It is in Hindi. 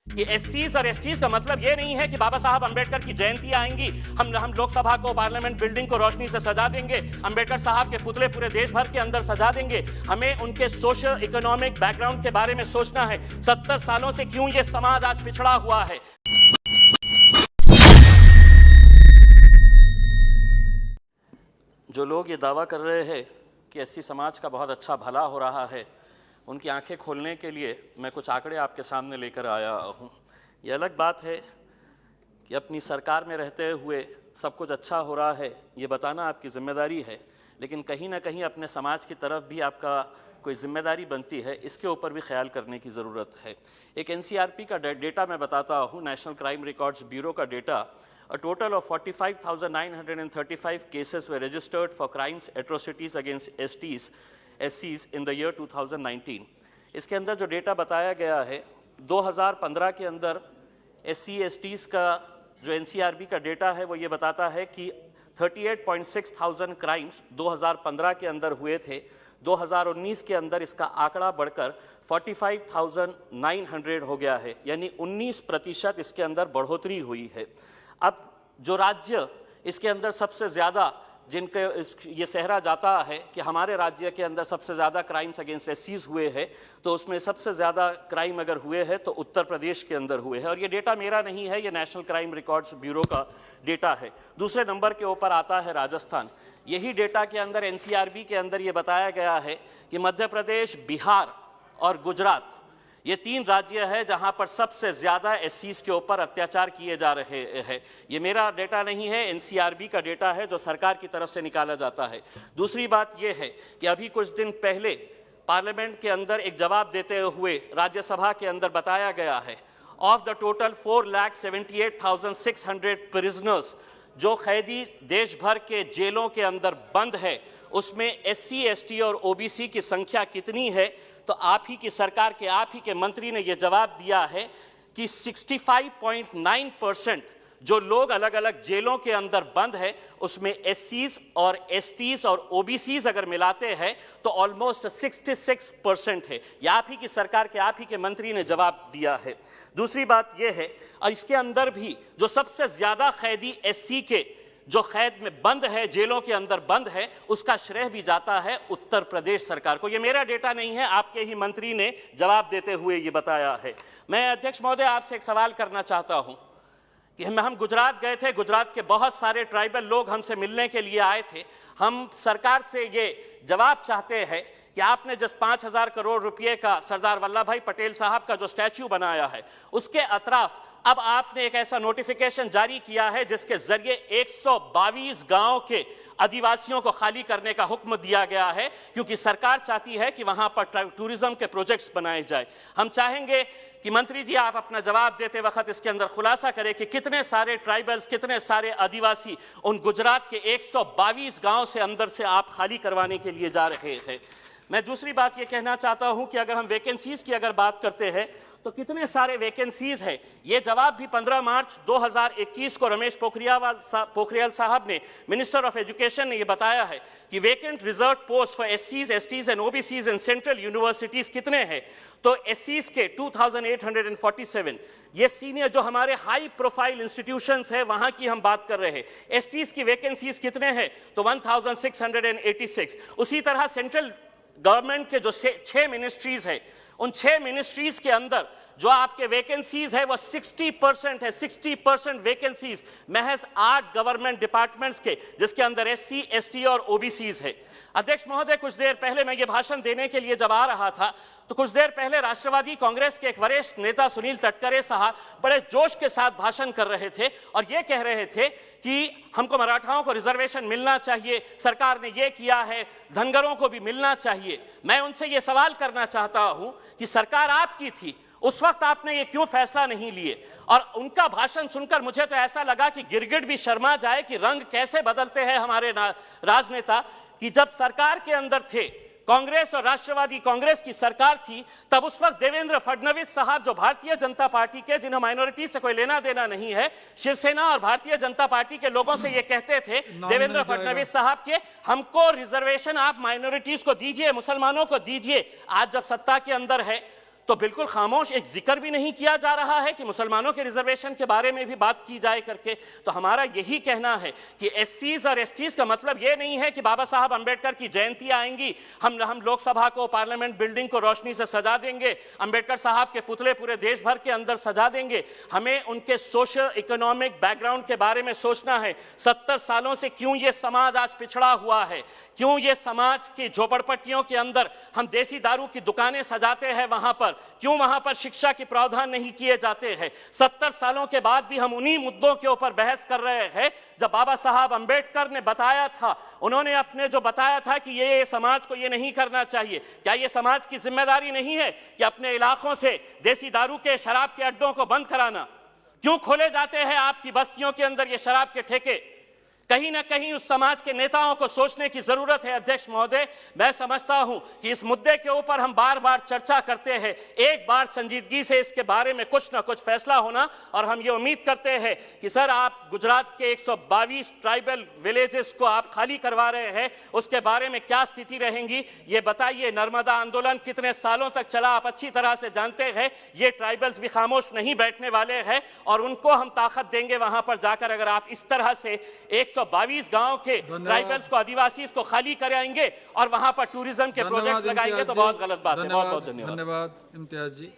कि एससीज और एसटीज का मतलब ये नहीं है कि बाबा साहब अंबेडकर की जयंती आएंगी, हम लोकसभा को, पार्लियामेंट बिल्डिंग को रोशनी से सजा देंगे, अंबेडकर साहब के पुतले पूरे देश भर के अंदर सजा देंगे। हमें उनके सोशल इकोनॉमिक बैकग्राउंड के बारे में सोचना है। 70 सालों से क्यों ये समाज आज पिछड़ा हुआ है। जो लोग ये दावा कर रहे हैं कि एससी समाज का बहुत अच्छा भला हो रहा है, उनकी आंखें खोलने के लिए मैं कुछ आंकड़े आपके सामने लेकर आया हूँ। ये अलग बात है कि अपनी सरकार में रहते हुए सब कुछ अच्छा हो रहा है, ये बताना आपकी जिम्मेदारी है, लेकिन कहीं ना कहीं अपने समाज की तरफ भी आपका कोई जिम्मेदारी बनती है, इसके ऊपर भी ख्याल करने की ज़रूरत है। एक एनसीआरपी का डेटा मैं बताता हूँ, नेशनल क्राइम रिकॉर्ड्स ब्यूरो का data. A total of 45,935 cases were registered for crimes, atrocities against STs, SCs in the year 2019. इसके अंदर जो डेटा बताया गया है, 2015 के अंदर SC, STs का जो NCRB का डेटा है वो ये बताता है कि 38.6 thousand क्राइम्स 2015 के अंदर हुए थे। 2019 के अंदर इसका आंकड़ा बढ़कर 45,900 हो गया है, यानी 19% इसके अंदर बढ़ोतरी हुई है। अब जो राज्य इसके अंदर सबसे ज़्यादा जिनके ये सहरा जाता है कि हमारे राज्य के अंदर सबसे ज़्यादा क्राइम्स अगेंस्ट एससीज हुए हैं, तो उसमें सबसे ज़्यादा क्राइम अगर हुए हैं तो उत्तर प्रदेश के अंदर हुए हैं। और ये डेटा मेरा नहीं है, ये नेशनल क्राइम रिकॉर्ड्स ब्यूरो का डेटा है। दूसरे नंबर के ऊपर आता है राजस्थान। यही डेटा के अंदर एनसीआरबी के अंदर ये बताया गया है कि मध्य प्रदेश, बिहार और गुजरात, ये 3 राज्य है जहां पर सबसे ज़्यादा एससीज के ऊपर अत्याचार किए जा रहे हैं। ये मेरा डेटा नहीं है, एनसीआरबी का डेटा है जो सरकार की तरफ से निकाला जाता है। दूसरी बात ये है कि अभी कुछ दिन पहले पार्लियामेंट के अंदर एक जवाब देते हुए राज्यसभा के अंदर बताया गया है, ऑफ द टोटल 4,78,600 प्रिजनर्स जो कैदी देश भर के जेलों के अंदर बंद है, उसमें एससी, एसटी और ओबीसी की संख्या कितनी है? तो आप ही की सरकार के, आप ही के मंत्री ने यह जवाब दिया है कि 65.9% जो लोग अलग अलग जेलों के अंदर बंद है, उसमें एससीज और एसटीज और ओबीसीज अगर मिलाते हैं तो ऑलमोस्ट 66% है। यह आप ही की सरकार के, आप ही के मंत्री ने जवाब दिया है। दूसरी बात यह है, और इसके अंदर भी जो सबसे ज़्यादा कैदी एससी के जो कैद में बंद है, जेलों के अंदर बंद है, उसका श्रेय भी जाता है उत्तर प्रदेश सरकार को। ये मेरा डेटा नहीं है, आपके ही मंत्री ने जवाब देते हुए ये बताया है। मैं अध्यक्ष महोदय आपसे एक सवाल करना चाहता हूं कि हम गुजरात गए थे, गुजरात के बहुत सारे ट्राइबल लोग हमसे मिलने के लिए आए थे। हम सरकार से ये जवाब चाहते हैं कि आपने जिस 5,000 करोड़ रुपये का सरदार वल्लभ भाई पटेल साहब का जो स्टैच्यू बनाया है, उसके अतराफ अब आपने एक ऐसा नोटिफिकेशन जारी किया है जिसके जरिए 122 गांव के आदिवासियों को खाली करने का हुक्म दिया गया है, क्योंकि सरकार चाहती है कि वहां पर टूरिज्म के प्रोजेक्ट्स बनाए जाए। हम चाहेंगे कि मंत्री जी आप अपना जवाब देते वक्त इसके अंदर खुलासा करें कि कितने सारे ट्राइबल्स, कितने सारे आदिवासी उन गुजरात के 122 गांव से अंदर से आप खाली करवाने के लिए जा रहे हैं। मैं दूसरी बात ये कहना चाहता हूं कि अगर हम वैकेंसीज की अगर बात करते हैं तो कितने सारे वैकेंसीज हैं, ये जवाब भी 15 मार्च 2021 को रमेश पोखरियाल साहब ने, मिनिस्टर ऑफ एजुकेशन ने ये बताया है कि वैकेंट रिजर्व पोस्ट फॉर एससीज, STs and OBCs in central universities कितने हैं? तो एससीज के 2847, ये सीनियर जो हमारे हाई प्रोफाइल इंस्टीट्यूशंस है वहां की हम बात कर रहे हैं। एसटीज की वैकेंसीज कितने हैं? तो 1686। उसी तरह सेंट्रल गवर्नमेंट के जो 6 मिनिस्ट्रीज है, उन 6 मिनिस्ट्रीज के अंदर जो आपके वैकेंसीज है वो 60% है। 60% वैकेंसीज महज 8 गवर्नमेंट डिपार्टमेंट्स के, जिसके अंदर एससी, एसटी और ओबीसीज है। अध्यक्ष महोदय, कुछ देर पहले मैं ये भाषण देने के लिए जब आ रहा था तो कुछ देर पहले राष्ट्रवादी कांग्रेस के एक वरिष्ठ नेता सुनील तटकरे साहब बड़े जोश के साथ भाषण कर रहे थे और ये कह रहे थे कि हमको मराठाओं को रिजर्वेशन मिलना चाहिए, सरकार ने ये किया है, धनगरों को भी मिलना चाहिए। मैं उनसे ये सवाल करना चाहता हूं कि सरकार आपकी थी, उस वक्त आपने ये क्यों फैसला नहीं लिए? और उनका भाषण सुनकर मुझे तो ऐसा लगा कि गिरगिट भी शर्मा जाए कि रंग कैसे बदलते हैं हमारे राजनेता, कि जब सरकार के अंदर थे, कांग्रेस और राष्ट्रवादी कांग्रेस की सरकार थी, तब उस वक्त देवेंद्र फडणवीस साहब जो भारतीय जनता पार्टी के, जिन्हें माइनॉरिटी से कोई लेना देना नहीं है, शिवसेना और भारतीय जनता पार्टी के लोगों से ये कहते थे देवेंद्र फडणवीस साहब के, हमको रिजर्वेशन आप माइनॉरिटीज को दीजिए, मुसलमानों को दीजिए। आज जब सत्ता के अंदर है तो बिल्कुल खामोश, एक जिक्र भी नहीं किया जा रहा है कि मुसलमानों के रिजर्वेशन के बारे में भी बात की जाए करके। तो हमारा यही कहना है कि एससीज और एसटीज का मतलब ये नहीं है कि बाबा साहब अंबेडकर की जयंती आएंगी, हम लोकसभा को, पार्लियामेंट बिल्डिंग को रोशनी से सजा देंगे, अंबेडकर साहब के पुतले पूरे देश भर के अंदर सजा देंगे। हमें उनके सोशल इकोनॉमिक बैकग्राउंड के बारे में सोचना है। 70 सालों से क्यों ये समाज आज पिछड़ा हुआ है, क्यों ये समाज की झोपड़पट्टियों के अंदर हम देसी दारू की दुकानें सजाते हैं, वहां पर क्यों वहां पर शिक्षा के प्रावधान नहीं किए जाते हैं। 70 सालों के बाद भी हम उन्हीं मुद्दों के ऊपर बहस कर रहे हैं। जब बाबा साहब अंबेडकर ने बताया था, उन्होंने अपने जो बताया था कि ये समाज को ये नहीं करना चाहिए, क्या ये समाज की जिम्मेदारी नहीं है कि अपने इलाकों से देसी दारू के, शराब के अड्डों को बंद कराना? क्यों खोले जाते हैं आपकी बस्तियों के अंदर ये शराब के ठेके? कहीं ना कहीं उस समाज के नेताओं को सोचने की जरूरत है। अध्यक्ष महोदय, मैं समझता हूं कि इस मुद्दे के ऊपर हम बार बार चर्चा करते हैं, एक बार संजीदगी से इसके बारे में कुछ ना कुछ फैसला होना, और हम ये उम्मीद करते हैं कि सर आप गुजरात के 122 ट्राइबल विलेजेस को आप खाली करवा रहे हैं, उसके बारे में क्या स्थिति रहेंगी ये बताइए। नर्मदा आंदोलन कितने सालों तक चला, आप अच्छी तरह से जानते हैं। ये ट्राइबल्स भी खामोश नहीं बैठने वाले हैं और उनको हम ताकत देंगे वहां पर जाकर। अगर आप इस तरह से 122 गांव के ट्राइबल्स को, आदिवासी को खाली कराएंगे और वहां पर टूरिज्म के प्रोजेक्ट्स लगाएंगे तो बहुत गलत बात है। बहुत बहुत धन्यवाद। धन्यवाद इम्तियाज जी।